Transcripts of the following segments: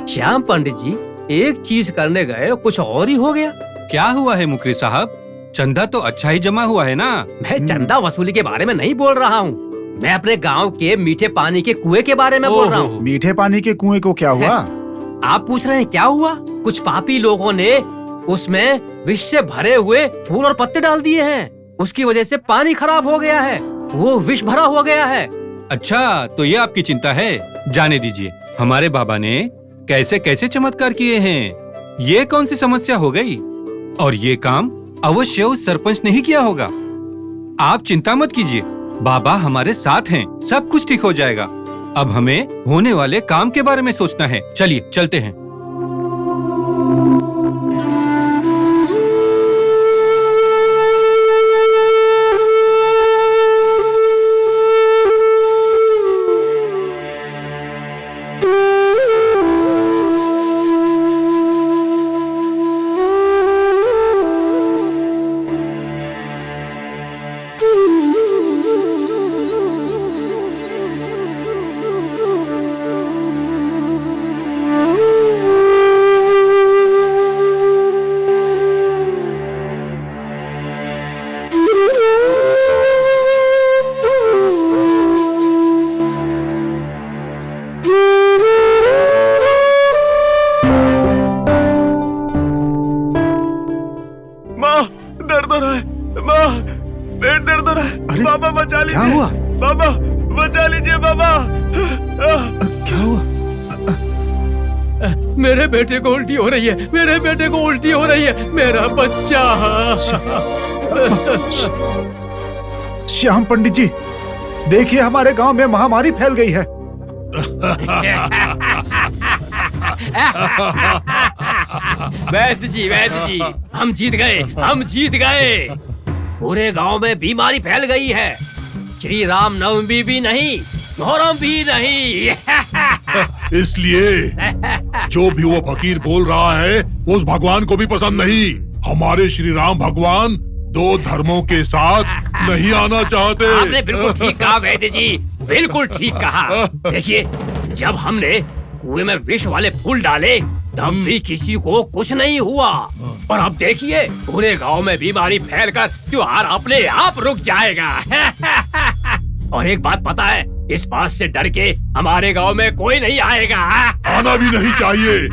श्याम पंडित जी एक चीज करने गए कुछ और ही हो गया। क्या हुआ है मुकरी साहब? चंदा तो अच्छा ही जमा हुआ है ना। मैं चंदा वसूली के बारे में नहीं बोल रहा हूँ, मैं अपने गांव के मीठे पानी के कुएं के बारे में बोल रहा हूँ। मीठे पानी के कुएं को क्या हुआ? आप पूछ रहे हैं क्या हुआ? कुछ पापी लोगों ने उसमें विष से भरे हुए फूल और पत्ते डाल दिए हैं, उसकी वजह से पानी खराब हो गया है, वो विष भरा हो गया है। अच्छा, तो ये आपकी चिंता है? जाने दीजिए, हमारे बाबा ने कैसे कैसे चमत्कार किए हैं। ये कौन सी समस्या हो गई? और ये काम अवश्य उस सरपंच ने ही किया होगा। आप चिंता मत कीजिए, बाबा हमारे साथ हैं, सब कुछ ठीक हो जाएगा। अब हमें होने वाले काम के बारे में सोचना है। चलिए चलते हैं। दर्द हो रहा है, माँ पेट दर्द हो रहा है। बाबा बचा लीजिए। क्या हुआ? बाबा बचा लीजिए बाबा। क्या हुआ? मेरे बेटे को उल्टी हो रही है, मेरे बेटे को उल्टी हो रही है, मेरा बच्चा। श्याम पंडित जी, देखिए हमारे गांव में महामारी फैल गई है। वैद्य जी, हम जीत गए, हम जीत गए। पूरे गांव में बीमारी फैल गई है। श्री राम नवमी भी नहीं, मुहर्रम भी नहीं। इसलिए जो भी वो फकीर बोल रहा है वो उस भगवान को भी पसंद नहीं। हमारे श्री राम भगवान दो धर्मों के साथ नहीं आना चाहते। आपने बिल्कुल ठीक कहा वैद्य जी, बिल्कुल ठीक कहा। देखिए, जब हमने कुएं में विष वाले फूल डाले तब भी किसी को कुछ नहीं हुआ, और अब देखिए पूरे गांव में बीमारी फैलकर त्योहार अपने आप रुक जाएगा। और एक बात पता है, इस बात से डर के हमारे गांव में कोई नहीं आएगा। आना भी नहीं चाहिए।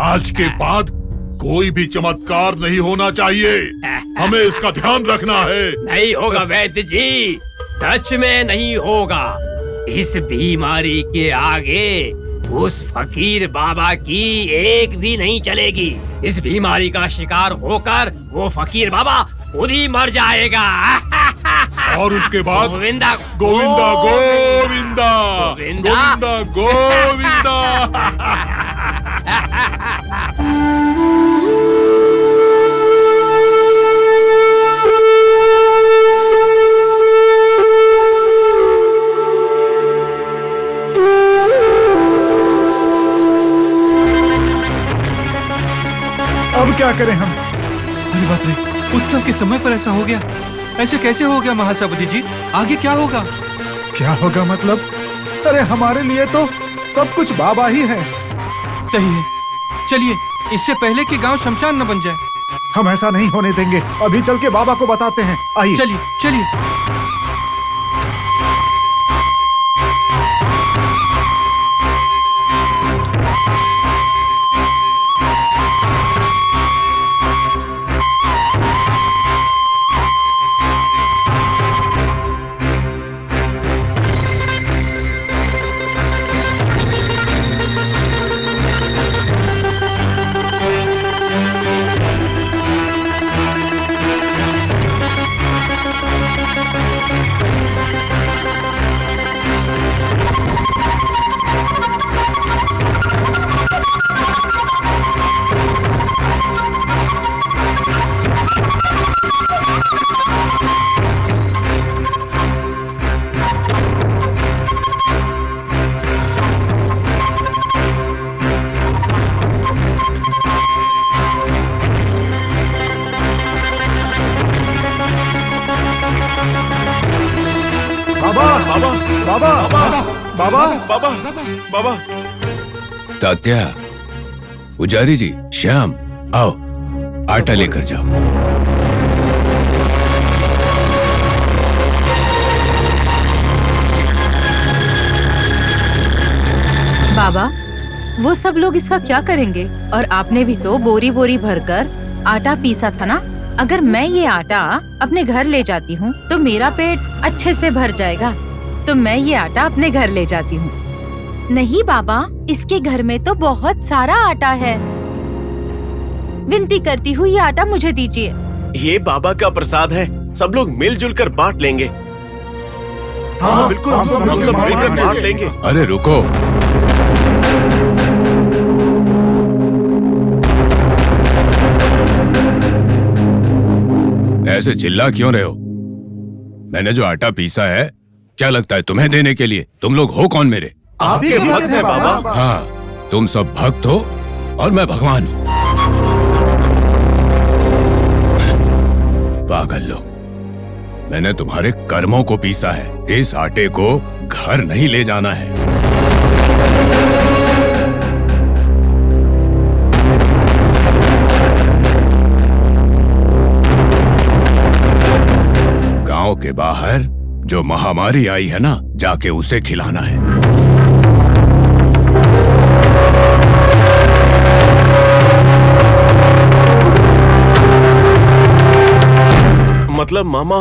आज के बाद कोई भी चमत्कार नहीं होना चाहिए, हमें इसका ध्यान रखना है। नहीं होगा वैद्य जी, सच में नहीं होगा। इस बीमारी के आगे उस फकीर बाबा की एक भी नहीं चलेगी। इस बीमारी का शिकार होकर वो फकीर बाबा खुद ही मर जाएगा। और उसके बाद गोविंदा गोविंदा गोविंदा गोविंदा गोविंदा। अब क्या करें हम? अरे बाप रे, उत्सव के समय पर ऐसा हो गया। ऐसे कैसे हो गया महासभापति जी? आगे क्या होगा? क्या होगा मतलब? अरे हमारे लिए तो सब कुछ बाबा ही है। सही है, चलिए इससे पहले कि गांव शमशान न बन जाए। हम ऐसा नहीं होने देंगे, अभी चल के बाबा को बताते हैं। आइए चलिए चलिए। बाबा बाबा। तात्या, पुजारी जी, श्याम, आओ आटा लेकर जाओ। बाबा, वो सब लोग इसका क्या करेंगे? और आपने भी तो बोरी बोरी भरकर आटा पीसा था ना। अगर मैं ये आटा अपने घर ले जाती हूँ तो मेरा पेट अच्छे से भर जाएगा, तो मैं ये आटा अपने घर ले जाती हूँ। नहीं बाबा, इसके घर में तो बहुत सारा आटा है। विनती करती हूँ, ये आटा मुझे दीजिए। ये बाबा का प्रसाद है, सब लोग मिलजुल कर बांट लेंगे। हाँ, बिल्कुल, हम सब मिलकर बांट लेंगे। अरे रुको, ऐसे चिल्ला क्यों रहे हो? मैंने जो आटा पीसा है, क्या लगता है तुम्हें देने के लिए? तुम लोग हो कौन मेरे? आपके भक्त हैं बाबा। हाँ, तुम सब भक्त हो और मैं भगवान हूँ। पागल लोग, मैंने तुम्हारे कर्मों को पीसा है। इस आटे को घर नहीं ले जाना है। गांव के बाहर जो महामारी आई है ना, जाके उसे खिलाना है। मतलब मामा,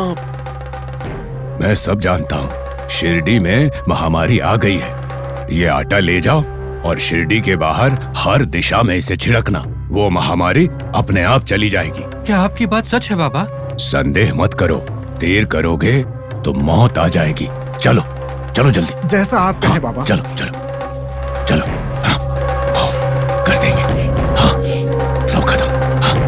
मैं सब जानता हूँ। शिरडी में महामारी आ गई है। ये आटा ले जाओ और शिरडी के बाहर हर दिशा में इसे छिड़कना। वो महामारी अपने आप चली जाएगी। क्या आपकी बात सच है बाबा? संदेह मत करो, देर करोगे तो मौत आ जाएगी। चलो चलो जल्दी। जैसा आप कहें बाबा। चलो चलो चलो। हाँ, हो, कर देंगे। हाँ, सब खत्म। हाँ।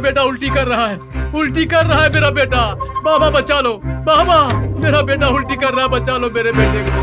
बेटा उल्टी कर रहा है, उल्टी कर रहा है मेरा बेटा। बाबा बचा लो, बाबा मेरा बेटा उल्टी कर रहा है, बचा लो मेरे बेटे को।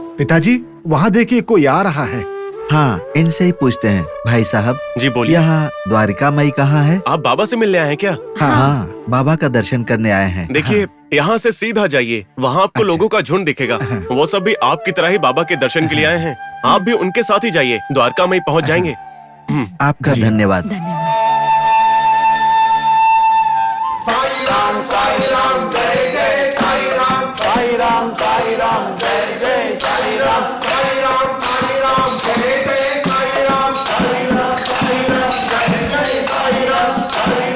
पिताजी वहाँ देखिए कोई आ रहा है। हाँ, इनसे ही पूछते हैं। भाई साहब जी बोलिए। यहाँ द्वारिका माई कहाँ है? आप बाबा से मिलने आए हैं क्या? हाँ, बाबा का दर्शन करने आए हैं। देखिए, यहाँ से सीधा जाइए, वहाँ आपको लोगों का झुंड दिखेगा। वो सब भी आपकी तरह ही बाबा के दर्शन के लिए आए हैं। आप भी उनके साथ ही जाइए, द्वारका में ही पहुँच जाएंगे। आपका धन्यवाद। धन्यवाद।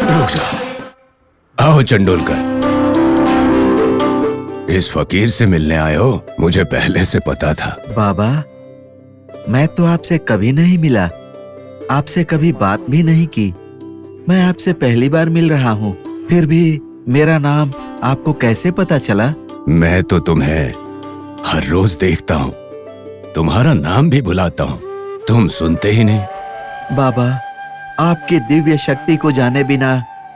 रुक जा। आओ चंडोलकर, इस फकीर से मिलने आए हो? मुझे पहले से पता था। बाबा, मैं तो आपसे कभी नहीं मिला, आपसे कभी बात भी नहीं की। मैं आपसे पहली बार मिल रहा हूँ, फिर भी मेरा नाम आपको कैसे पता चला? मैं तो तुम्हें हर रोज देखता हूँ, तुम्हारा नाम भी बुलाता हूँ, तुम सुनते ही नहीं। बाबा, आपकी दिव्य शक्ति को जाने बिना,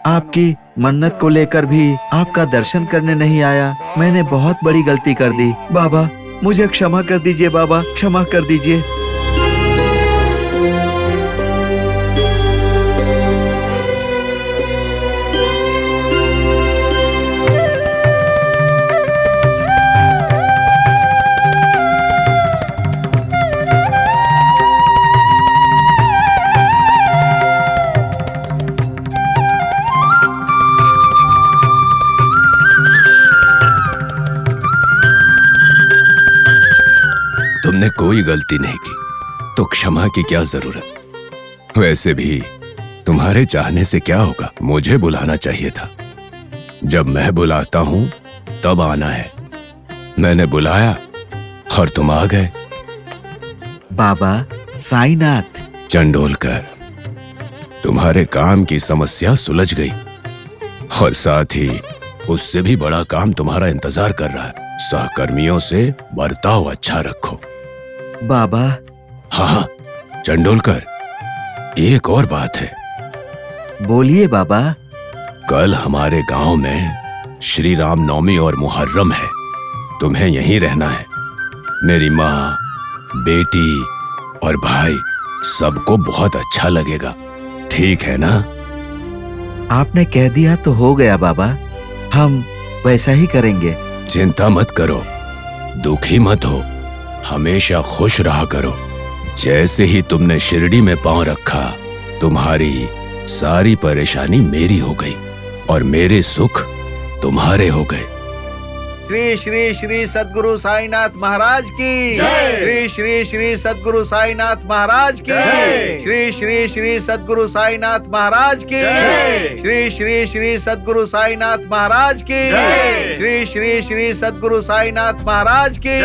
आपकी मन्नत को लेकर भी आपका दर्शन करने नहीं आया। मैंने बहुत बड़ी गलती कर दी। बाबा, मुझे क्षमा कर दीजिए। बाबा, क्षमा कर दीजिए। तुमने कोई गलती नहीं की तो क्षमा की क्या जरूरत? वैसे भी तुम्हारे चाहने से क्या होगा? मुझे बुलाना चाहिए था। जब मैं बुलाता हूँ तब आना है। मैंने बुलाया और तुम आ गए। बाबा, साईनाथ। चंडोलकर, तुम्हारे काम की समस्या सुलझ गई और साथ ही उससे भी बड़ा काम तुम्हारा इंतजार कर रहा है। सहकर्मियों से बर्ताव अच्छा रखो। बाबा। हाँ चंडोलकर, एक और बात है। बोलिए बाबा। कल हमारे गांव में श्री राम नवमी और मुहर्रम है। तुम्हें यहीं रहना है। मेरी माँ, बेटी और भाई सबको बहुत अच्छा लगेगा। ठीक है ना? आपने कह दिया तो हो गया बाबा, हम वैसा ही करेंगे। चिंता मत करो, दुखी मत हो, हमेशा खुश रहा करो। जैसे ही तुमने शिरडी में पांव रखा, तुम्हारी सारी परेशानी मेरी हो गई और मेरे सुख तुम्हारे हो गए। श्री श्री श्री सद्गुरु साईनाथ महाराज की श्री श्री श्री सद्गुरु साईनाथ महाराज की श्री श्री श्री सद्गुरु साईनाथ महाराज की श्री श्री श्री सद्गुरु साईनाथ महाराज की श्री श्री श्री सद्गुरु साईनाथ महाराज की।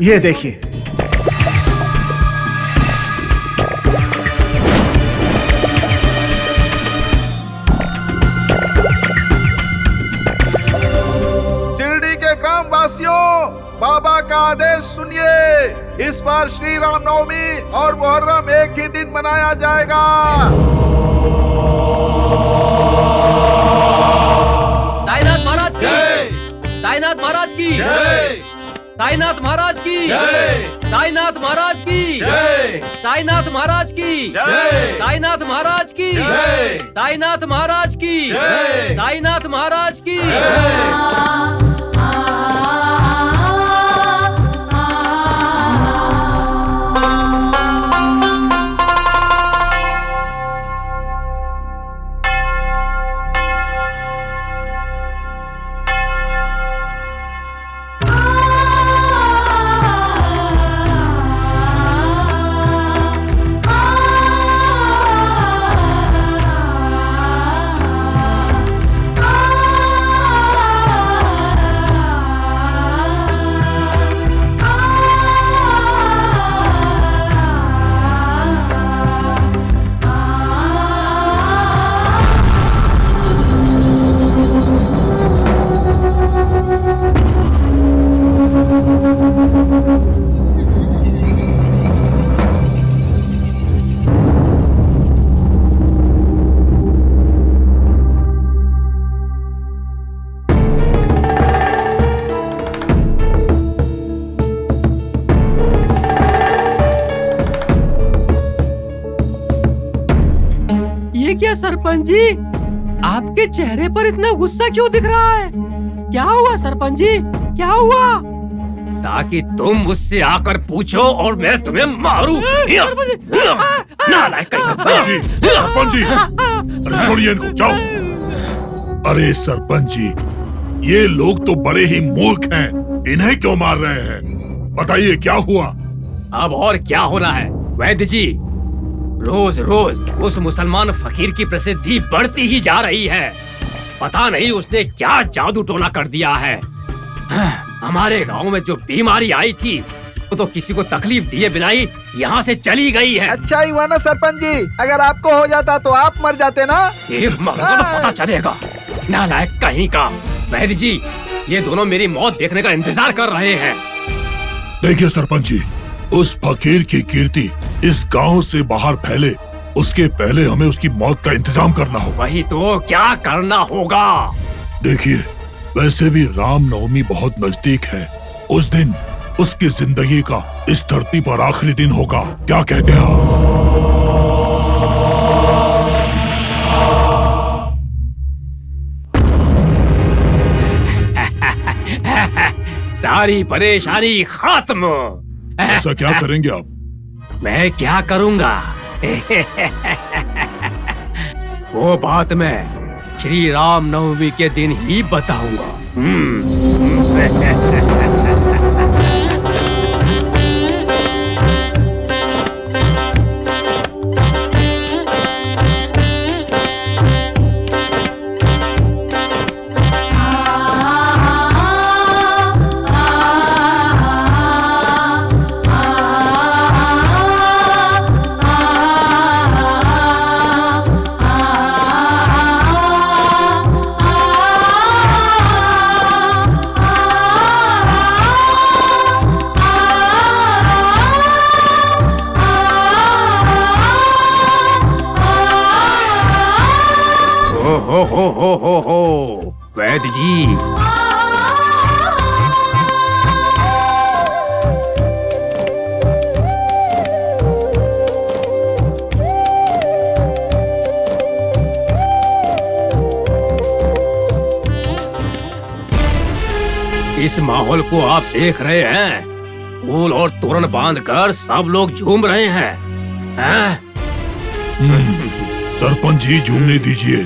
ये देखिए, शिरडी के ग्राम वासियों, बाबा का आदेश सुनिए। इस बार श्री राम नवमी और मुहर्रम एक ही दिन मनाया जाएगा। साईनाथ महाराज की, साईनाथ महाराज की, साईनाथ महाराज की, साईनाथ महाराज की, साईनाथ महाराज की, साईनाथ महाराज की, साईनाथ महाराज की, साईनाथ महाराज की। ये क्या सरपंच जी, आपके चेहरे पर इतना गुस्सा क्यों दिख रहा है? क्या हुआ सरपंच जी, क्या हुआ? ताकि तुम मुझसे आकर पूछो और मैं तुम्हें मारूं। नालायक सरपंच जी, अरे छोड़िए इनको, जाओ। अरे सरपंच जी, ये लोग तो बड़े ही मूर्ख हैं, इन्हें क्यों मार रहे हैं? बताइए क्या हुआ? अब और क्या होना है वैद्य जी, रोज रोज उस मुसलमान फकीर की प्रसिद्धि बढ़ती ही जा रही है। पता नहीं उसने क्या जादू टोना कर दिया है। हमारे गांव में जो बीमारी आई थी वो तो किसी को तकलीफ दिए बिना ही यहाँ से चली गई है। अच्छा ही हुआ ना सरपंच जी, अगर आपको हो जाता तो आप मर जाते ना। एक मरो तो पता चलेगा, नालायक कहीं का। वैद्य जी, ये दोनों मेरी मौत देखने का इंतजार कर रहे हैं। देखिए सरपंच जी, उस फकीर की कीर्ति इस गांव से बाहर फैले उसके पहले हमें उसकी मौत का इंतजाम करना होगा। वही तो, क्या करना होगा? देखिए, वैसे भी रामनवमी बहुत नजदीक है। उस दिन उसकी जिंदगी का इस धरती पर आखिरी दिन होगा। क्या कहते हैं आप? सारी परेशानी खत्म। ऐसा क्या करेंगे आप? मैं क्या करूंगा? वो बात मैं श्री राम नवमी के दिन ही बताऊंगा। हो वैद्य जी, इस माहौल को आप देख रहे हैं, फूल और तोरण बांधकर सब लोग झूम रहे हैं। सरपंच जी, झूमने दीजिए।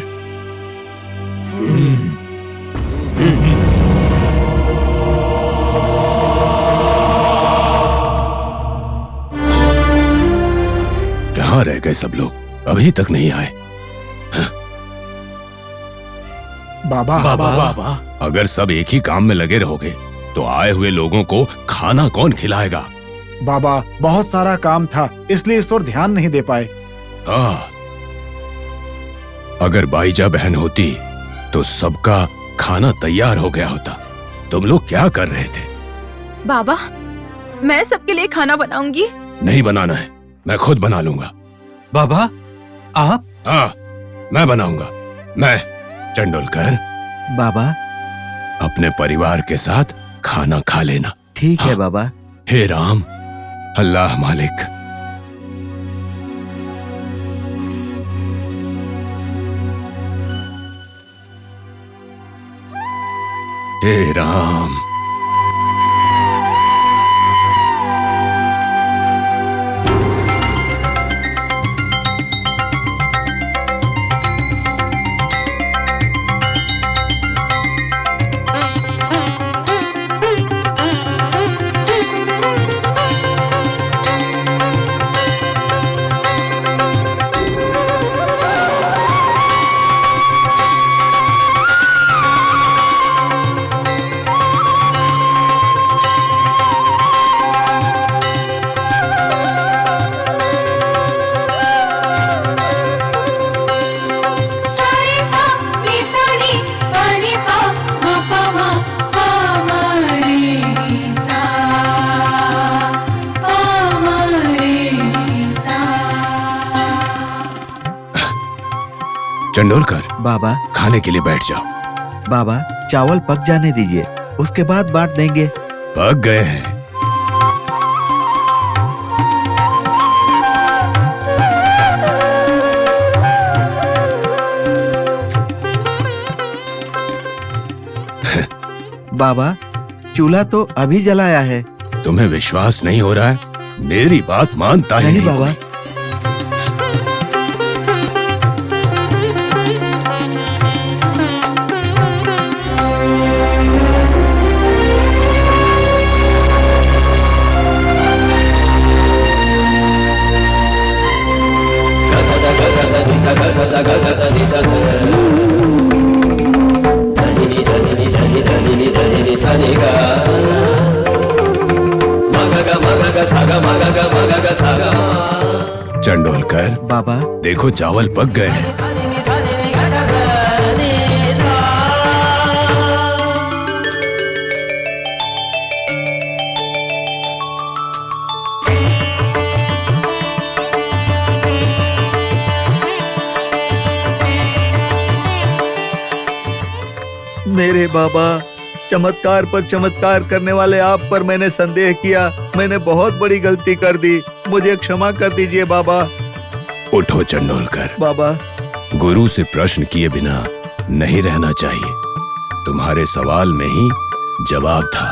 कहाँ रह गए सब लोग? अभी तक नहीं आए। बाबा, बाबा, अगर सब एक ही काम में लगे रहोगे तो आए हुए लोगों को खाना कौन खिलाएगा? बाबा, बहुत सारा काम था, इसलिए इस ओर ध्यान नहीं दे पाए। हाँ, अगर बाईजा बहन होती तो सबका खाना तैयार हो गया होता। तुम लोग क्या कर रहे थे? बाबा, मैं सबके लिए खाना बनाऊंगी। नहीं बनाना है, मैं खुद बना लूंगा। बाबा, आप? हाँ, मैं बनाऊंगा। मैं चंडोलकर। बाबा, अपने परिवार के साथ खाना खा लेना। ठीक है हाँ। बाबा। हे राम, अल्लाह मालिक। हे राम। चंडोलकर, बाबा, खाने के लिए बैठ जाओ। बाबा, चावल पक जाने दीजिए, उसके बाद बांट देंगे। पक गए हैं। बाबा, चूल्हा तो अभी जलाया है। तुम्हें विश्वास नहीं हो रहा है? मेरी बात मानता ही नहीं बाबा। चंडोलकर, बाबा, देखो चावल पक गए हैं। मेरे बाबा, चमत्कार पर चमत्कार करने वाले आप पर मैंने संदेह किया। मैंने बहुत बड़ी गलती कर दी, मुझे क्षमा कर दीजिए बाबा। उठो चंडोलकर। बाबा, गुरु से प्रश्न किए बिना नहीं रहना चाहिए। तुम्हारे सवाल में ही जवाब था।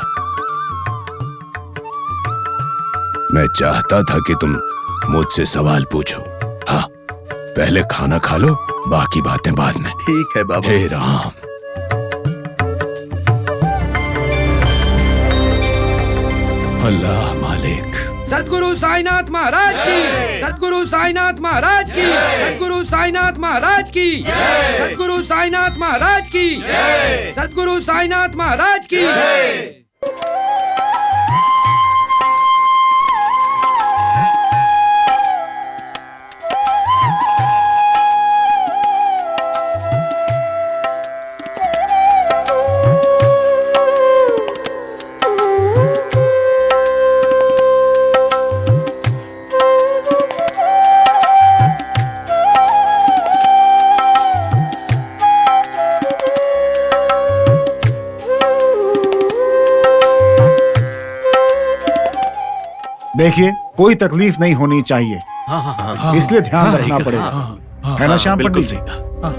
मैं चाहता था कि तुम मुझसे सवाल पूछो। हाँ, पहले खाना खा लो, बाकी बातें बाद में। ठीक है बाबा। हे राम। अल्लाह मालिक। सद्गुरु साईनाथ महाराज की, सद्गुरु साईनाथ महाराज की, सद्गुरु साईनाथ महाराज की, सद्गुरु साईनाथ महाराज की, सद्गुरु साईनाथ महाराज की। देखिए, कोई तकलीफ नहीं होनी चाहिए, इसलिए ध्यान रखना पड़ेगा, है ना श्याम पंडित जी?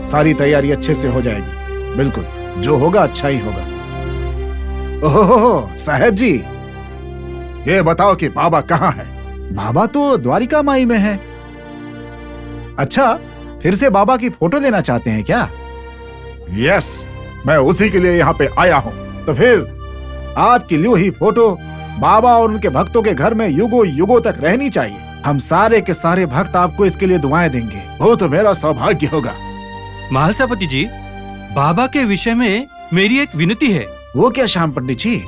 सारी तैयारी अच्छे से हो जाएगी। बिल्कुल, जो होगा अच्छा ही होगा। ओहो साहब जी, ये बताओ कि बाबा कहाँ है? बाबा तो द्वारिका माई में है। अच्छा, फिर से बाबा की फोटो लेना चाहते हैं क्या? यस, मैं उसी के लिए यहाँ पे आया हूँ। तो फिर आपकी ल्यू ही फोटो बाबा और उनके भक्तों के घर में युगों युगों तक रहनी चाहिए। हम सारे के सारे भक्त आपको इसके लिए दुआएं देंगे। वो तो मेरा सौभाग्य होगा। महालसापति जी, बाबा के विषय में मेरी एक विनती है। वो क्या श्याम पंडित जी?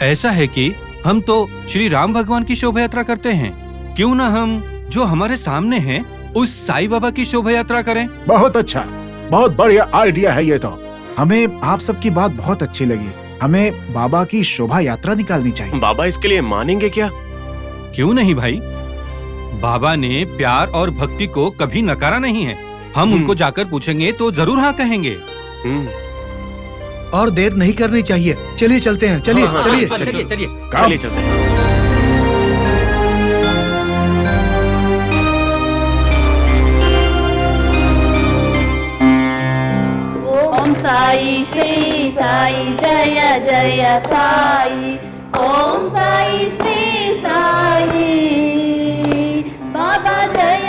ऐसा है कि हम तो श्री राम भगवान की शोभा यात्रा करते हैं, क्यों न हम जो हमारे सामने हैं उस साईं बाबा की शोभा यात्रा करें? बहुत अच्छा, बहुत बढ़िया आइडिया है ये तो। हमें आप सबकी बात बहुत अच्छी लगी। हमें बाबा की शोभा यात्रा निकालनी चाहिए। बाबा इसके लिए मानेंगे क्या? क्यों नहीं भाई, बाबा ने प्यार और भक्ति को कभी नकारा नहीं है। हम उनको जाकर पूछेंगे तो जरूर हाँ कहेंगे। और देर नहीं करनी चाहिए। चलिए चलते हैं, चलिए चलिए चलिए चलिए चलिए चलते हैं। ओम साई श्री साई जय जय साई। ओम साई श्री साई बाबा जय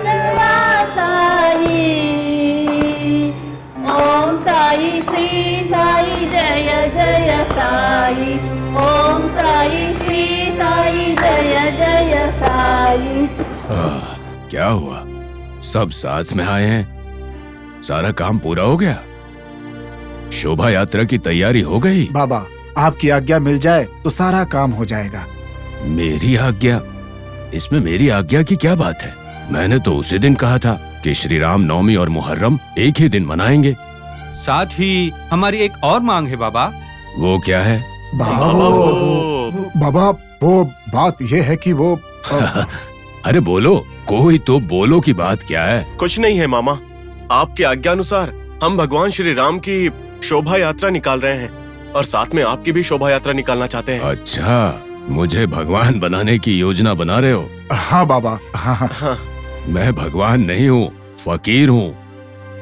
जय साई। ओम साई श्री साई जय जय साई। ओम साई श्री साई जय जय साई। क्या हुआ? सब साथ में आए हैं, सारा काम पूरा हो गया, शोभा यात्रा की तैयारी हो गई। बाबा, आपकी आज्ञा मिल जाए तो सारा काम हो जाएगा। मेरी आज्ञा? इसमें मेरी आज्ञा की क्या बात है? मैंने तो उसी दिन कहा था कि श्री राम नवमी और मुहर्रम एक ही दिन मनाएंगे। साथ ही हमारी एक और मांग है बाबा। वो क्या है? बाबा, वो बात ये है कि वो अरे बोलो, कोई तो बोलो की बात क्या है? कुछ नहीं है मामा, आपके आज्ञा अनुसार हम भगवान श्री राम की शोभा यात्रा निकाल रहे हैं और साथ में आपकी भी शोभा यात्रा निकालना चाहते हैं। अच्छा, मुझे भगवान बनाने की योजना बना रहे हो? हाँ बाबा, हाँ। मैं भगवान नहीं हूँ, फकीर हूँ।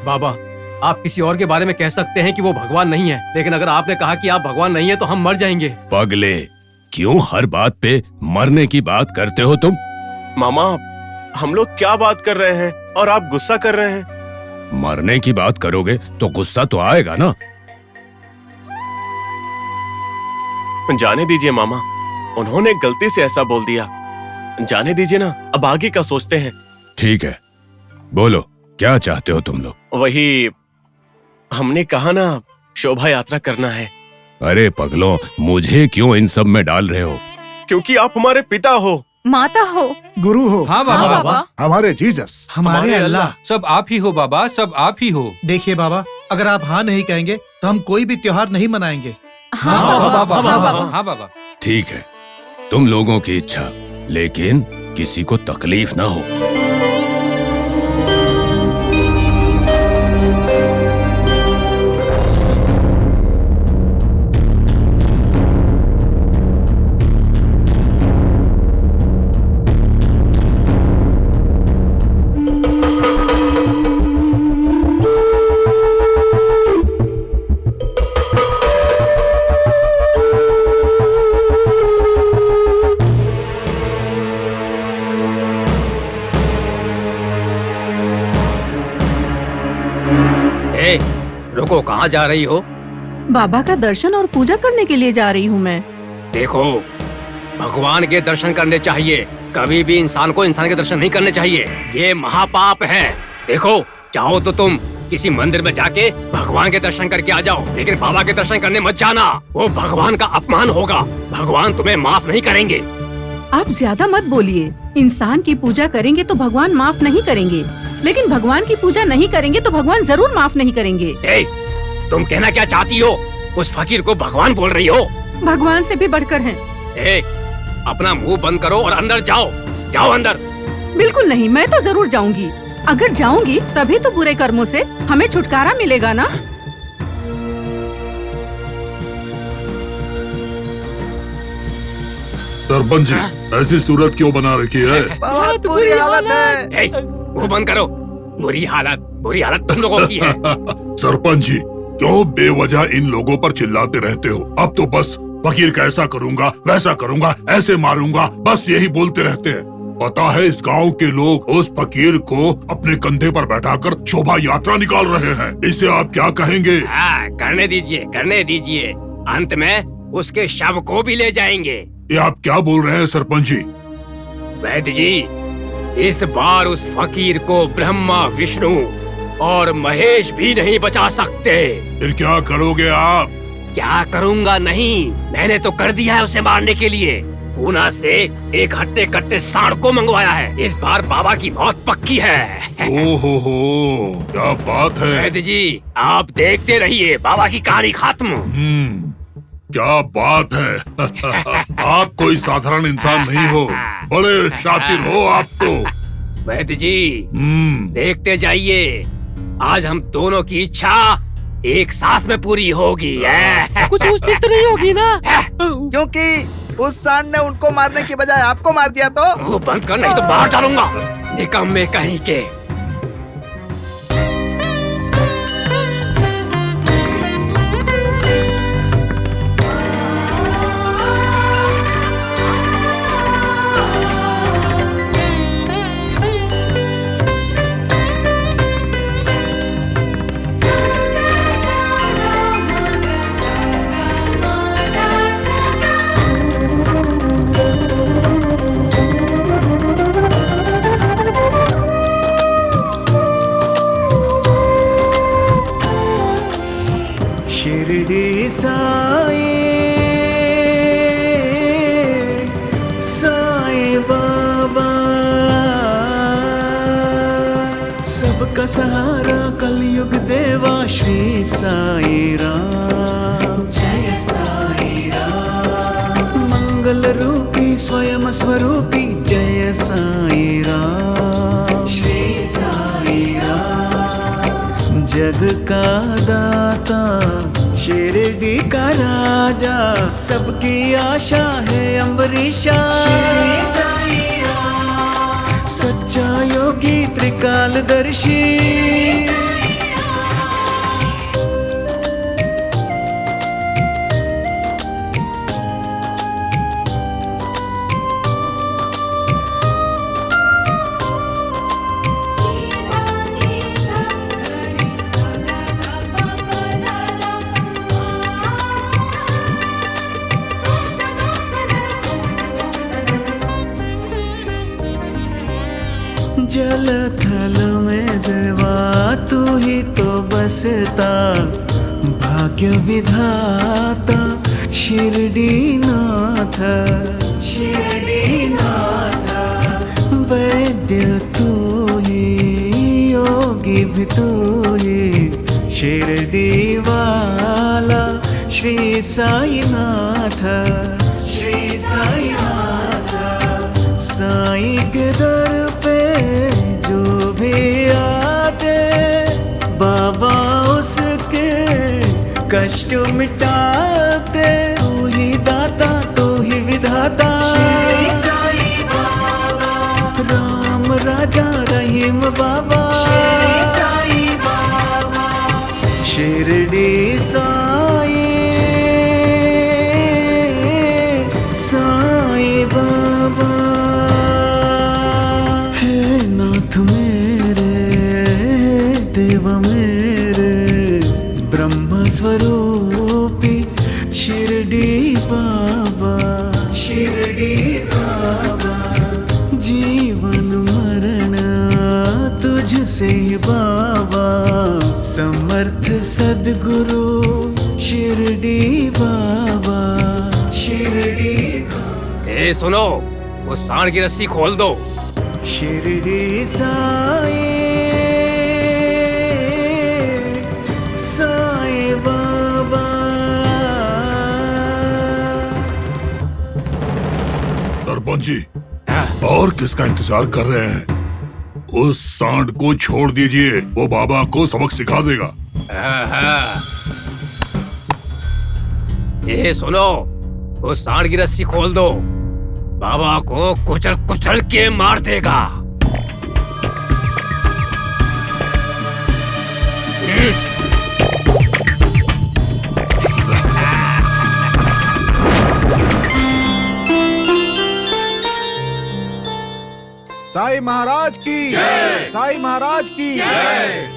बाबा, आप किसी और के बारे में कह सकते हैं कि वो भगवान नहीं है, लेकिन अगर आपने कहा कि आप भगवान नहीं है तो हम मर जाएंगे। पगले, क्यों हर बात पे मरने की बात करते हो तुम? मामा, हम लोग क्या बात कर रहे हैं और आप गुस्सा कर रहे हैं? मरने की बात करोगे तो गुस्सा तो आएगा ना। जाने दीजिए मामा, उन्होंने गलती से ऐसा बोल दिया। जाने दीजिए ना, अब आगे का सोचते हैं। ठीक है, बोलो क्या चाहते हो तुम लोग? वही हमने कहा ना, शोभा यात्रा करना है। अरे पगलों, मुझे क्यों इन सब में डाल रहे हो? क्योंकि आप हमारे पिता हो, माता हो, गुरु हो, हाँ बाबा, हाँ बाबा, हमारे जीसस, हमारे अल्लाह। सब आप ही हो बाबा, सब आप ही हो। देखिए बाबा, अगर आप हाँ नहीं कहेंगे तो हम कोई भी त्योहार नहीं मनाएंगे। हाँ बाबा, हाँ बाबा। हाँ बाबा। ठीक है, तुम लोगों की इच्छा, लेकिन किसी को तकलीफ ना हो। रुको, कहाँ जा रही हो? बाबा का दर्शन और पूजा करने के लिए जा रही हूँ मैं। देखो, भगवान के दर्शन करने चाहिए, कभी भी इंसान को इंसान के दर्शन नहीं करने चाहिए, ये महापाप है। देखो, चाहो तो तुम किसी मंदिर में जाके भगवान के दर्शन करके आ जाओ, लेकिन बाबा के दर्शन करने मत जाना, वो भगवान का अपमान होगा, भगवान तुम्हें माफ नहीं करेंगे। आप ज्यादा मत बोलिए, इंसान की पूजा करेंगे तो भगवान माफ नहीं करेंगे, लेकिन भगवान की पूजा नहीं करेंगे तो भगवान जरूर माफ नहीं करेंगे। तुम कहना क्या चाहती हो? उस फकीर को भगवान बोल रही हो? भगवान से भी बढ़कर हैं। अपना मुंह बंद करो और अंदर जाओ, जाओ अंदर। बिल्कुल नहीं, मैं तो जरूर जाऊंगी। अगर जाऊंगी तभी तो बुरे कर्मों से हमें छुटकारा मिलेगा ना। सरपंच जी, ऐसी सूरत क्यों बना रखी है? बहुत बुरी हालत है। मुंह बंद करो, बुरी हालत तुम लोगों की है। सरपंच जी, क्यों बेवजह इन लोगों पर चिल्लाते रहते हो? अब तो बस फकीर का ऐसा करूंगा, वैसा करूंगा, ऐसे मारूंगा, बस यही बोलते रहते हैं। पता है इस गांव के लोग उस फकीर को अपने कंधे पर बैठाकर शोभा यात्रा निकाल रहे हैं, इसे आप क्या कहेंगे? करने दीजिए, अंत में उसके शव को भी ले जाएंगे। ये आप क्या बोल रहे हैं सरपंच जी? वैद्य जी, इस बार उस फकीर को ब्रह्मा, विष्णु और महेश भी नहीं बचा सकते। फिर क्या करोगे आप? क्या करूंगा नहीं, मैंने तो कर दिया है उसे मारने के लिए। पूना से एक हट्टे कट्टे सांड को मंगवाया है। इस बार बाबा की मौत पक्की है। ओहो, क्या बात है। वैद्य जी, आप देखते रहिए, बाबा की कहानी खत्म। क्या बात है। आप कोई साधारण इंसान नहीं हो, बड़े शातिर हो आप तो। वैद्य जी, देखते जाइए, आज हम दोनों की इच्छा एक साथ में पूरी होगी। कुछ मुश्किल तो नहीं होगी ना? क्योंकि उस सांड ने उनको मारने की बजाय आपको मार दिया तो? मुंह बंद कर, नहीं तो बाहर डालूंगा, निकम्मे कहीं के। शिरडी साई बाबा, सबका सहारा कलयुग देवा, श्री साई राम। जय साई राम। मंगल रूपी स्वयं स्वरूपी, जय साई राम। श्री साई राम। जग का दाता, शिरडी का राजा, सबकी आशा है अम्बरीशा। सच्चा योगी त्रिकालदर्शी, तू ही तो बसता भाग्य विधाता शिरडी नाथ वैद्य तू ही योगी भी तू ही शिरडी वाला श्री साईनाथ साईं के दर पे जो भी आते बाबा उसके कष्ट मिटाते तू ही दाता तू ही विधाता श्री साईं बाबा राम राजा रहीम बाबा श्री साईं बाबा शिरडी साईं बाबा है नाथ मेरे देव मेरे ब्रह्म स्वरूपी शिरडी बाबा जीवन मरण तुझसे बाबा समर्थ सद्गुरु शिरडी बाबा ए सुनो, वो सांड की रस्सी खोल दो। शिरडी साईं बाबा। सरपंच जी, और किसका इंतजार कर रहे हैं? उस सांड को छोड़ दीजिए, वो बाबा को सबक सिखा देगा। ये सुनो, वो सांड की रस्सी खोल दो, बाबा को कुचल कुचल के मार देगा। साईं महाराज की जय। साईं महाराज की जय।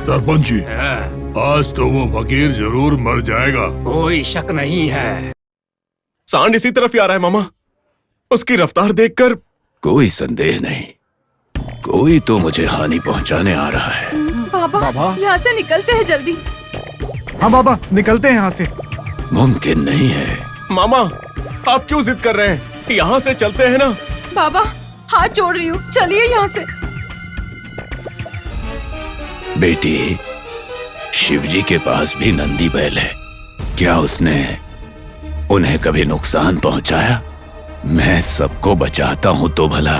सरपंच जी, आज तो वो फकीर जरूर मर जाएगा। कोई शक नहीं है। सांड इसी तरफ ही आ रहा है मामा। उसकी रफ्तार देखकर कोई संदेह नहीं, कोई तो मुझे हानि पहुंचाने आ रहा है। बाबा, यहाँ से निकलते हैं जल्दी। हाँ बाबा, निकलते हैं यहाँ से। मुमकिन नहीं है। मामा, आप क्यों जिद कर रहे हैं? यहाँ से चलते हैं ना। बाबा, हाथ जोड़ रही हूँ, चलिए यहाँ से। बेटी, शिवजी के पास भी नंदी बैल है, क्या उसने उन्हें कभी नुकसान पहुंचाया? मैं सबको बचाता हूं तो भला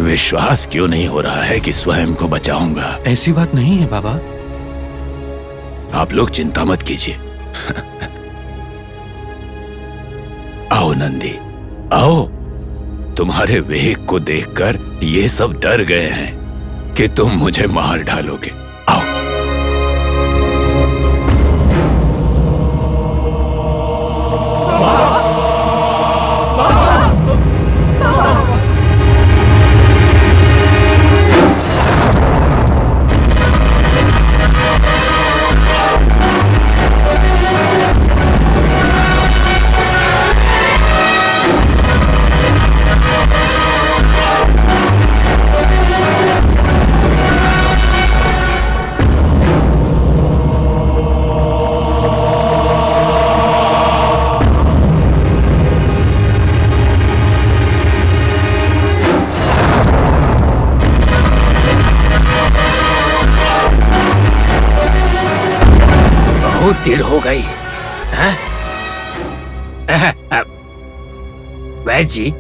विश्वास क्यों नहीं हो रहा है कि स्वयं को बचाऊंगा? ऐसी बात नहीं है बाबा। आप लोग चिंता मत कीजिए। आओ नंदी, आओ। तुम्हारे वेग को देखकर ये सब डर गए हैं कि तुम मुझे मार डालोगे। आओ। देर हो गई हैं? वैद्य जी,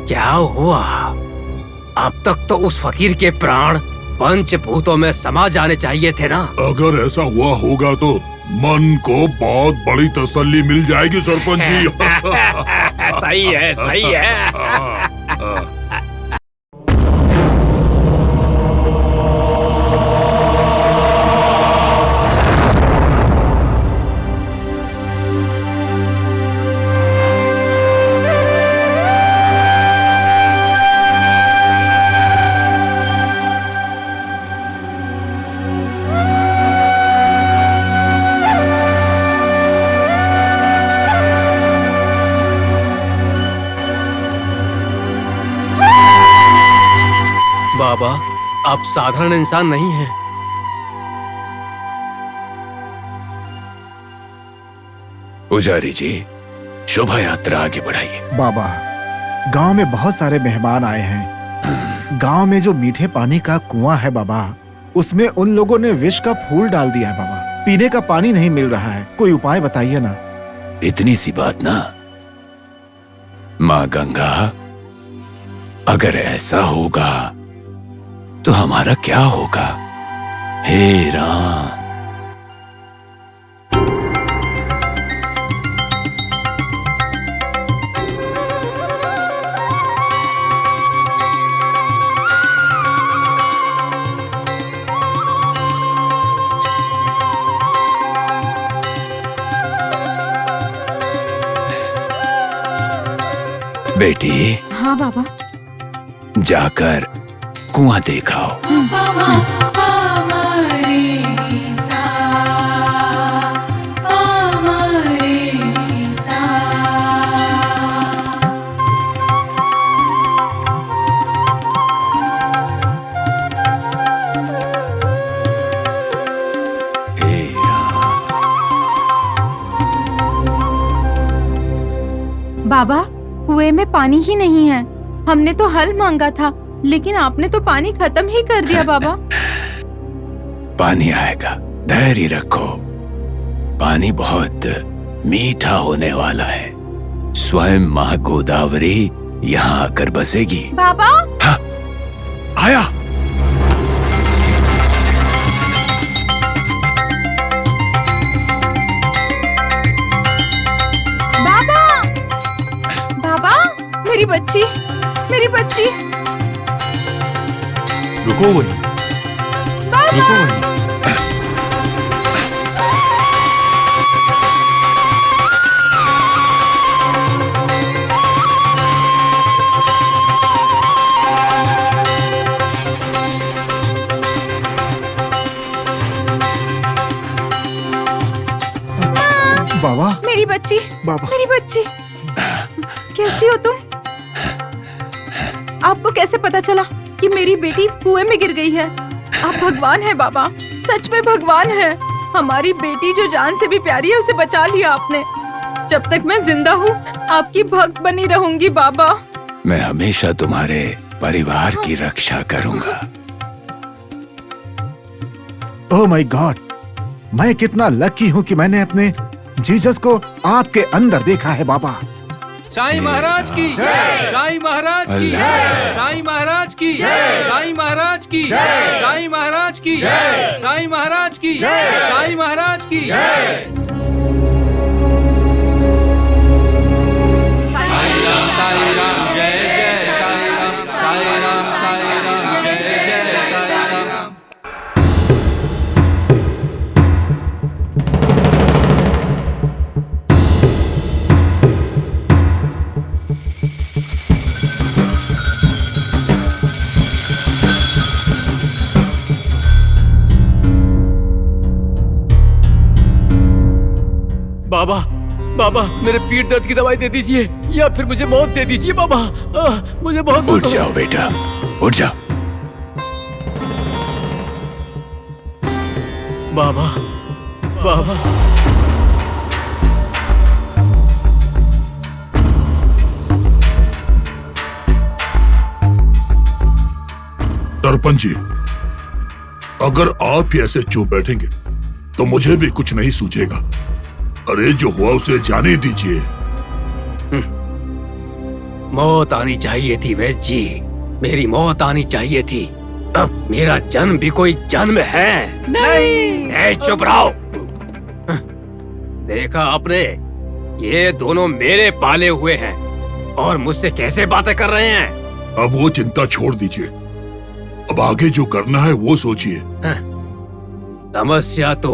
क्या हुआ? अब तक तो उस फकीर के प्राण पंचभूतों में समा जाने चाहिए थे ना? अगर ऐसा हुआ होगा तो मन को बहुत बड़ी तसल्ली मिल जाएगी सरपंच जी। सही है, सही है। आप साधारण इंसान नहीं हैं। पुजारी जी, शोभा यात्रा आगे बढ़ाइए। बाबा, गांव में बहुत सारे मेहमान आए हैं। गांव में जो मीठे पानी का कुआं है बाबा, उसमें उन लोगों ने विष का फूल डाल दिया है बाबा। पीने का पानी नहीं मिल रहा है, कोई उपाय बताइए ना। इतनी सी बात ना। माँ गंगा, अगर ऐसा होगा तो हमारा क्या होगा? हे राम। बेटी, हाँ बाबा। जाकर कुआं देखाओ। बाबा, कुएं में पानी ही नहीं है। हमने तो हल मांगा था, लेकिन आपने तो पानी खत्म ही कर दिया बाबा। पानी आएगा, धैर्य रखो। पानी बहुत मीठा होने वाला है। स्वयं माँ गोदावरी यहाँ आकर बसेगी। बाबा, हाँ, आया। मेरी बच्ची, मेरी बच्ची। रुको वही, रुको वही। बाबा, मेरी बच्ची, बाबा, मेरी बच्ची, कैसी हो तुम? आपको कैसे पता चला कि मेरी बेटी कुएं में गिर गई है? आप भगवान हैं बाबा, सच में भगवान हैं। हमारी बेटी जो जान से भी प्यारी है, उसे बचा लिया आपने। जब तक मैं जिंदा हूँ, आपकी भक्त बनी रहूंगी बाबा। मैं हमेशा तुम्हारे परिवार की रक्षा करूंगा। ओह माय गॉड, मैं कितना लकी हूँ कि मैंने अपने जीसस को आपके अंदर देखा है बाबा। साईं महाराज की जय, साईं महाराज की जय, साईं महाराज की जय, साईं महाराज की जय, साईं महाराज की जय, साईं महाराज की जय, साईं महाराज की जय। साईं राम, साईं राम, जय जय साईं राम, साईं राम, साईं राम, जय जय साईं राम। बाबा, बाबा, मेरे पीठ दर्द की दवाई दे दीजिए या फिर मुझे मौत दे दीजिए बाबा। मुझे बहुत उठ जाओ बेटा, उठ जाओ। बाबा, बाबा। सरपंच जी, अगर आप ही ऐसे चुप बैठेंगे तो मुझे भी कुछ नहीं सूझेगा। अरे जो हुआ उसे जाने दीजिए। मौत आनी चाहिए थी वैद्य जी, मेरी मौत आनी चाहिए थी। अब मेरा जन्म भी कोई जन्म है? नहीं। चुप रहो। देखा आपने, ये दोनों मेरे पाले हुए हैं और मुझसे कैसे बातें कर रहे हैं। अब वो चिंता छोड़ दीजिए, अब आगे जो करना है वो सोचिए। समस्या तो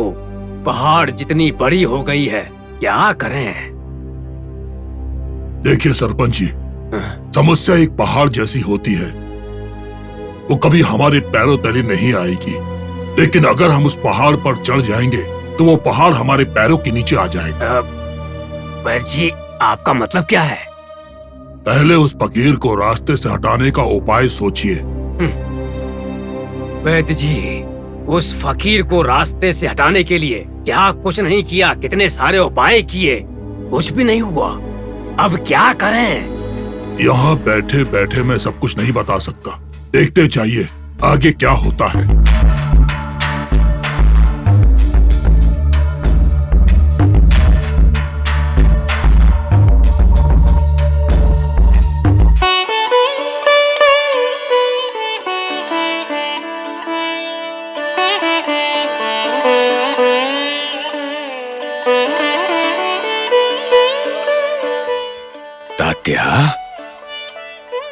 पहाड़ जितनी बड़ी हो गई है, क्या करें? देखिए सरपंच जी, समस्या एक पहाड़ जैसी होती है, वो कभी हमारे पैरों तले नहीं आएगी। लेकिन अगर हम उस पहाड़ पर चढ़ जाएंगे तो वो पहाड़ हमारे पैरों के नीचे आ जाएगा। वैद्य जी, आपका मतलब क्या है? पहले उस फकीर को रास्ते से हटाने का उपाय सोचिए। वैद्य जी, उस फकीर को रास्ते से हटाने के लिए क्या कुछ नहीं किया, कितने सारे उपाय किए, कुछ भी नहीं हुआ। अब क्या करें? यहाँ बैठे बैठे मैं सब कुछ नहीं बता सकता, देखते जाइए आगे क्या होता है।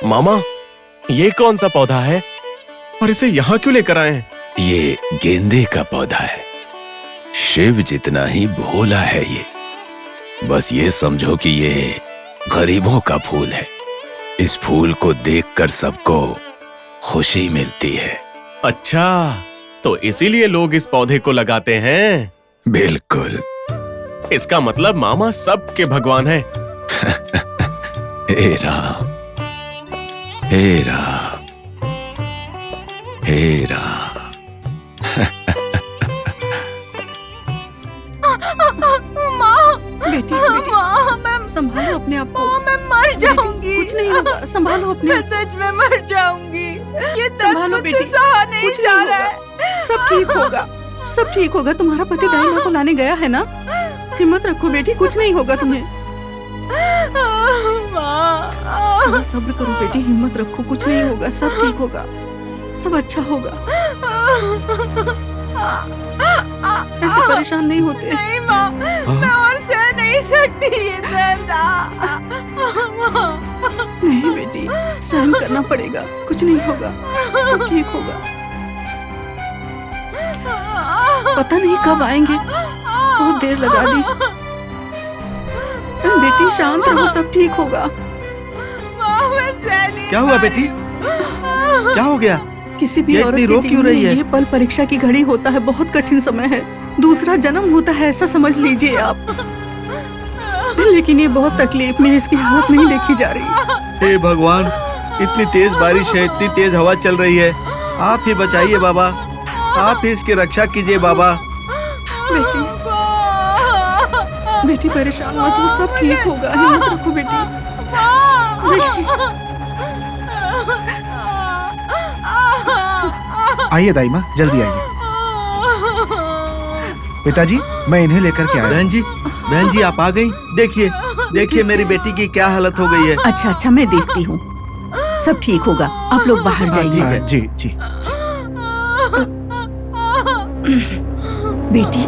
मामा, ये कौन सा पौधा है और इसे यहाँ क्यों लेकर आए हैं? ये गेंदे का पौधा है। शिव जितना ही भोला है ये। बस ये समझो कि ये गरीबों का फूल है। इस फूल को देखकर सबको खुशी मिलती है। अच्छा, तो इसीलिए लोग इस पौधे को लगाते हैं। बिल्कुल। इसका मतलब मामा सबके भगवान है। हे राम, हे राम, हे राम। बेटी, बेटी, संभालो अपने आप को। मैं मर जाऊंगी। कुछ नहीं होगा, संभालो अपने मैं सच में मर जाऊंगी। ये संभालो बेटी, सहा नहीं कुछ जा नहीं रहा है। होगा, सब ठीक होगा, सब ठीक होगा। तुम्हारा पति दाई माँ को लाने गया है ना। हिम्मत रखो बेटी, कुछ नहीं होगा तुम्हें। थोड़ा सब्र करो बेटी, हिम्मत रखो, कुछ नहीं होगा, सब ठीक होगा, सब अच्छा होगा। ऐसे परेशान नहीं होते। नहीं माँ, मैं और सह नहीं सकती ये दर्द। नहीं बेटी, सहन करना पड़ेगा, कुछ नहीं होगा, सब ठीक होगा। पता नहीं कब आएंगे, बहुत देर लगा दी। बेटी शांत रहो, सब ठीक होगा। क्या हुआ बेटी? क्या हो गया? किसी भी औरत के जीवन में ये पल परीक्षा की घड़ी होता है, बहुत कठिन समय है, दूसरा जन्म होता है, ऐसा समझ लीजिए आप। लेकिन ये बहुत तकलीफ में, इसकी हालत नहीं देखी जा रही। हे भगवान, इतनी तेज बारिश है, इतनी तेज हवा चल रही है, आप ही बचाइए बाबा, आप ही इसकी रक्षा कीजिए बाबा। बेटी, बेटी परेशान मत हो, सब ठीक होगा, हिम्मत रखो बेटी। आइए दाई माँ, जल्दी आइए। पिताजी, मैं इन्हें लेकर के आया। बहन जी आप आ गई। देखिए, देखिए मेरी बेटी की क्या हालत हो गई है। अच्छा अच्छा, मैं देखती हूँ, सब ठीक होगा, आप लोग बाहर जाइए। जी जी। बेटी,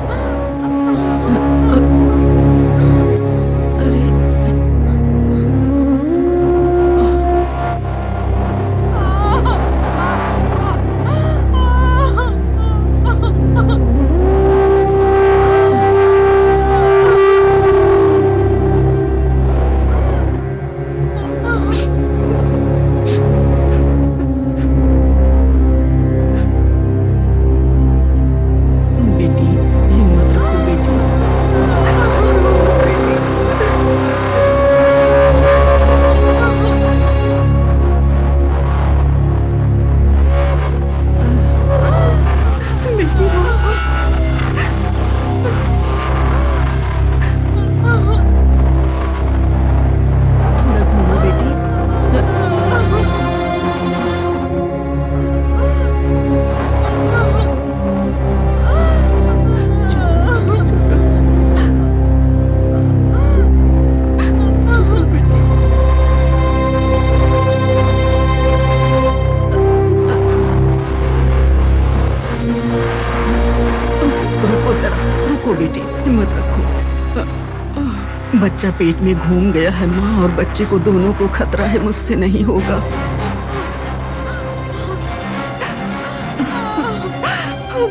बच्चा पेट में घूम गया है माँ, और बच्चे को दोनों को खतरा है, मुझसे नहीं होगा।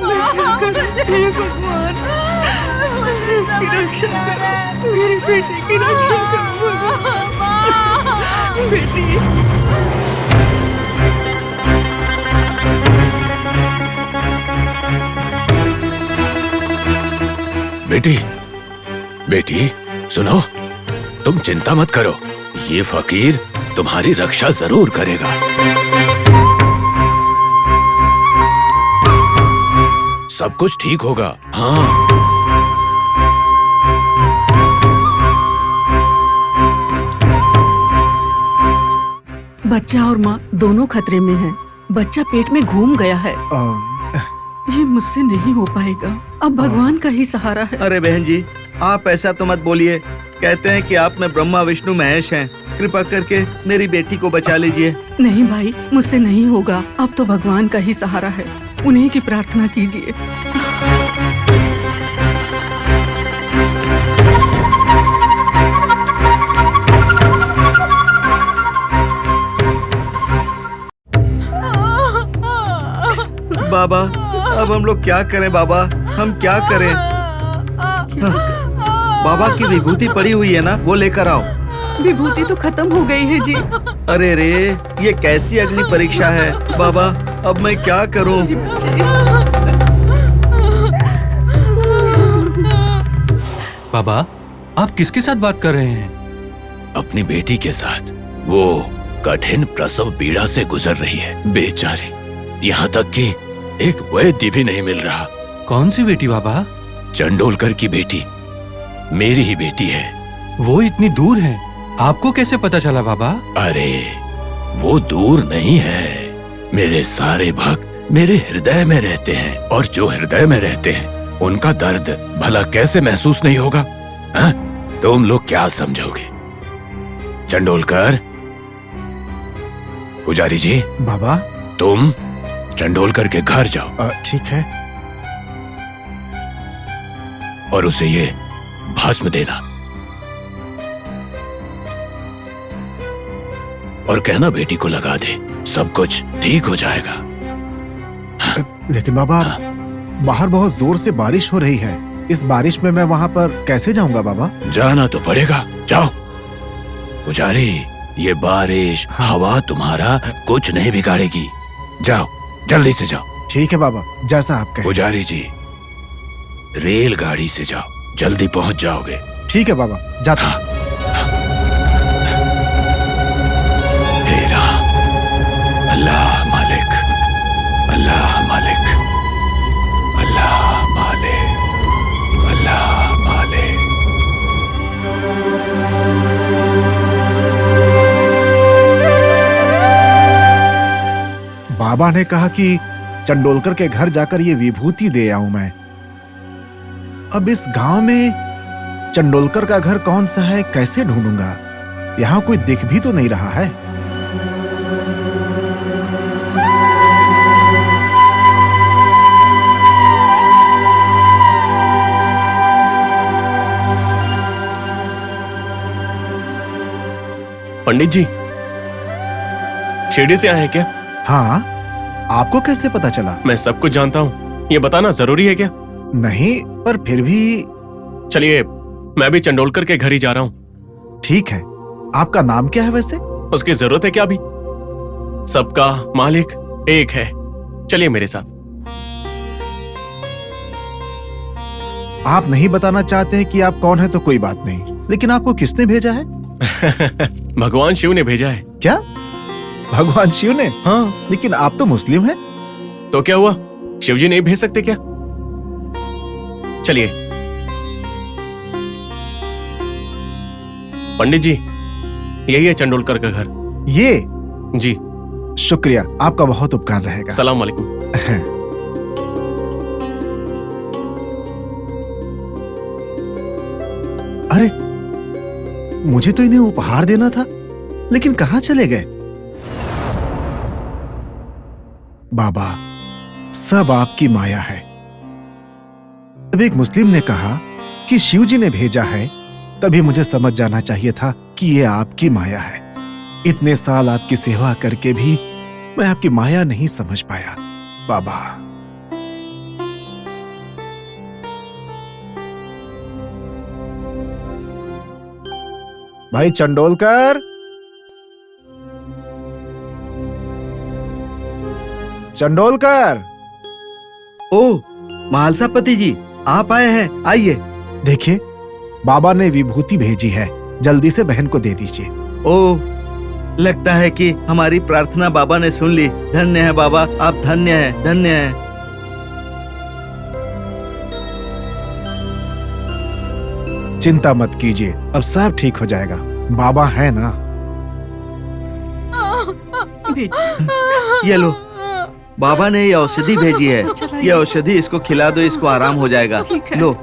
मैं क्या करूं? हे भगवान, इसकी रक्षा करो, मेरी बेटी की रक्षा करो भगवान। बेटी, बेटी, बेटी सुनो, तुम चिंता मत करो, ये फकीर तुम्हारी रक्षा जरूर करेगा। सब कुछ ठीक होगा। हाँ, बच्चा और माँ दोनों खतरे में हैं। बच्चा पेट में घूम गया है। ये मुझसे नहीं हो पाएगा। अब भगवान का ही सहारा है। अरे बहन जी, आप ऐसा तो मत बोलिए। कहते हैं कि आप में ब्रह्मा विष्णु महेश हैं। कृपा करके मेरी बेटी को बचा लीजिए। नहीं भाई, मुझसे नहीं होगा। अब तो भगवान का ही सहारा है। उन्हीं की प्रार्थना कीजिए। बाबा, अब हम लोग क्या करें बाबा? हम क्या करें? बाबा की विभूति पड़ी हुई है ना, वो लेकर आओ। विभूति तो खत्म हो गई है जी। अरे रे, ये कैसी अग्नि परीक्षा है बाबा? अब मैं क्या करूं? बाबा, आप किसके साथ बात कर रहे हैं? अपनी बेटी के साथ। वो कठिन प्रसव पीड़ा से गुजर रही है बेचारी। यहाँ तक कि एक वैद्य भी नहीं मिल रहा। कौन सी बेटी बाबा? चंडोलकर की बेटी, मेरी ही बेटी है। वो इतनी दूर है, आपको कैसे पता चला बाबा? अरे वो दूर नहीं है। मेरे सारे भक्त मेरे हृदय में रहते हैं, और जो हृदय में रहते हैं उनका दर्द भला कैसे महसूस नहीं होगा? हाँ? तुम लोग क्या समझोगे? चंडोलकर, पुजारी जी। बाबा, तुम चंडोलकर के घर जाओ। ठीक है। और उसे ये भस्म देना, और कहना बेटी को लगा दे, सब कुछ ठीक हो जाएगा। लेकिन बाबा, बाहर बहुत जोर से बारिश हो रही है। इस बारिश में मैं वहाँ पर कैसे जाऊंगा बाबा? जाना तो पड़ेगा, जाओ। पुजारी, ये बारिश हवा तुम्हारा कुछ नहीं बिगाड़ेगी। जाओ, जल्दी से जाओ। ठीक है बाबा, जैसा आप कहें। पुजारी जी, रेलगाड़ी से जाओ, जल्दी पहुंच जाओगे। ठीक है बाबा, जाता हूं। हे राम, अल्लाह मालिक, अल्लाह मालिक, अल्लाह मालिक, अल्लाह मालिक। बाबा ने कहा कि चंडोलकर के घर जाकर ये विभूति दे आऊं मैं। अब इस गांव में चंडोलकर का घर कौन सा है, कैसे ढूंढूंगा? यहाँ कोई दिख भी तो नहीं रहा है। पंडित जी, शिरडी से आए हैं क्या? हाँ, आपको कैसे पता चला? मैं सब कुछ जानता हूँ, ये बताना जरूरी है क्या? नहीं, पर फिर भी। चलिए, मैं भी चंडोलकर के घर ही जा रहा हूँ। ठीक है। आपका नाम क्या है वैसे? उसकी जरूरत है क्या अभी? सबका मालिक एक है। चलिए मेरे साथ। आप नहीं बताना चाहते हैं कि आप कौन है तो कोई बात नहीं, लेकिन आपको किसने भेजा है? भगवान शिव ने भेजा है। क्या? भगवान शिव ने? हाँ। लेकिन आप तो मुस्लिम हैं। तो क्या हुआ, शिव जी नहीं भेज सकते क्या? चलिए। पंडित जी, यही है चंडोलकर का घर। ये? जी। शुक्रिया, आपका बहुत उपकार रहेगा। सलाम वालेकुम। अरे, मुझे तो इन्हें उपहार देना था, लेकिन कहाँ चले गए? बाबा, सब आपकी माया है। जब एक मुस्लिम ने कहा कि शिव जी ने भेजा है, तभी मुझे समझ जाना चाहिए था कि ये आपकी माया है। इतने साल आपकी सेवा करके भी मैं आपकी माया नहीं समझ पाया बाबा। भाई चंडोलकर, चंडोलकर। ओह, महालसापति जी, आप आए हैं, आइए। देखिए, बाबा ने विभूति भेजी है, जल्दी से बहन को दे दीजिए। ओह, लगता है कि हमारी प्रार्थना बाबा ने सुन ली। धन्य है बाबा, आप धन्य हैं, धन्य हैं। चिंता मत कीजिए, अब सब ठीक हो जाएगा। बाबा है ना। ये लो, बाबा ने ये औषधि भेजी है। ये औषधि इसको खिला दो, इसको आराम हो जाएगा। लो।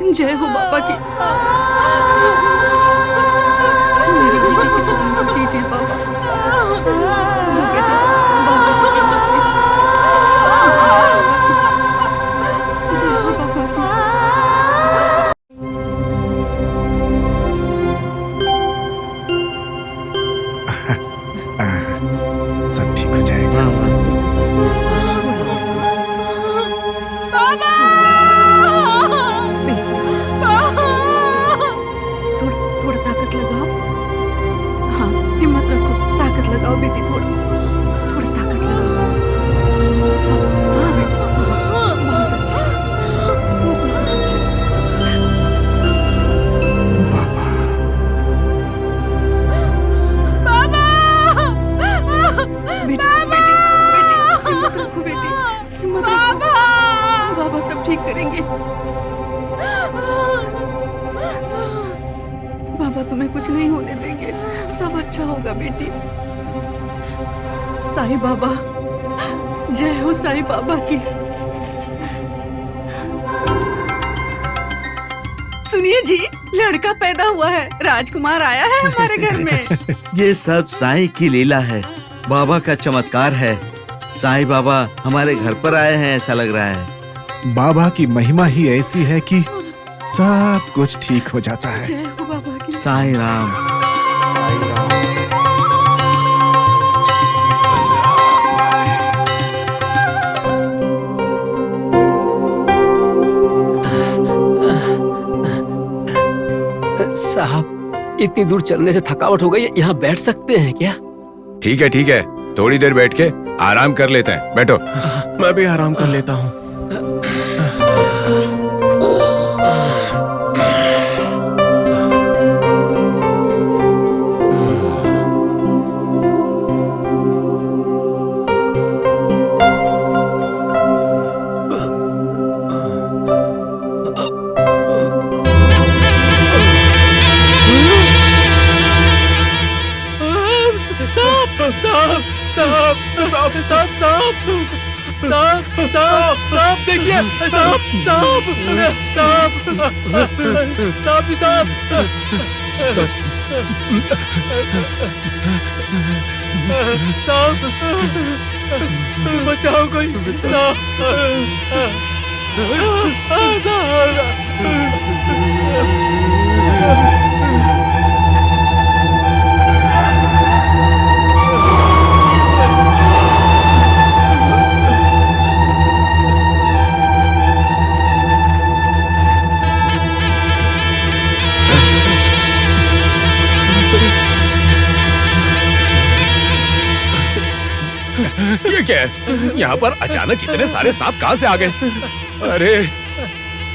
जय हो बाबा की। मेरी बेटी की सहायता कीजिए बाबा। लो बेटा, बाबा की। जय हो बाबा की। सब ठीक हो जाएगा। थोड़ा ताकत लगाओ। हाँ, हिम्मत रखो, ताकत लगाओ बेटी, थोड़ा ताकत लगाओ। हाँ बेटा, बहुत अच्छा, बहुत अच्छा। बेटी, हिम्मत रखो बेटी, हिम्मत रखो। बाबा सब ठीक करेंगे। बाबा तुम्हें कुछ नहीं होने देंगे, सब अच्छा होगा बेटी। साईं बाबा, जय हो साईं बाबा की। सुनिए जी, लड़का पैदा हुआ है, राजकुमार आया है हमारे घर में। ये सब साईं की लीला है, बाबा का चमत्कार है। साईं बाबा हमारे घर पर आए हैं, ऐसा लग रहा है। बाबा की महिमा ही ऐसी है कि सब कुछ ठीक हो जाता है। जय हो बाबा की। साईं राम। साहब, इतनी दूर चलने से थकावट हो गई, यहाँ बैठ सकते हैं क्या? ठीक है, थोड़ी देर बैठ के आराम कर लेते हैं। बैठो। मैं भी आराम कर लेता हूँ। साहब देखिए, साहब बचाओ कोई। ये क्या है? यहाँ पर अचानक इतने सारे सांप कहाँ से आ गए? अरे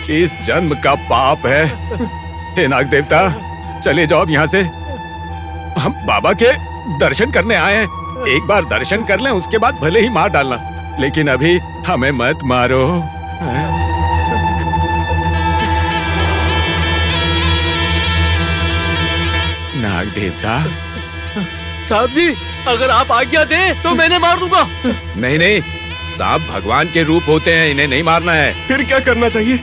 किस जन्म का पाप है। हे नाग देवता, चले जाओ अब यहाँ से। हम बाबा के दर्शन करने आए हैं। एक बार दर्शन कर लें, उसके बाद भले ही मार डालना, लेकिन अभी हमें मत मारो। नाग देवता। साहब जी, अगर आप आज्ञा दें तो मैंने मार दूंगा। नहीं, सांप भगवान के रूप होते हैं, इन्हें नहीं मारना है। फिर क्या करना चाहिए?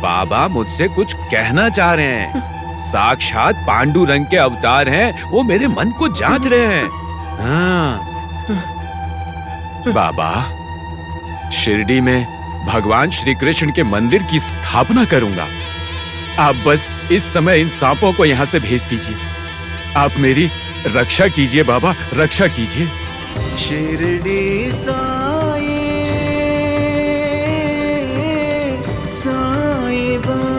बाबा मुझसे कुछ कहना चाह रहे हैं। साक्षात पांडुरंग के अवतार हैं, वो मेरे मन को जांच रहे हैं। हाँ। बाबा, शिरडी में भगवान श्री कृष्ण के मंदिर की स्थापना करूंगा। आप बस इस समय इन सांपों को यहाँ से भेज दीजिए। आप मेरी रक्षा कीजिए बाबा, रक्षा कीजिए। शिरडी साईं बाबा।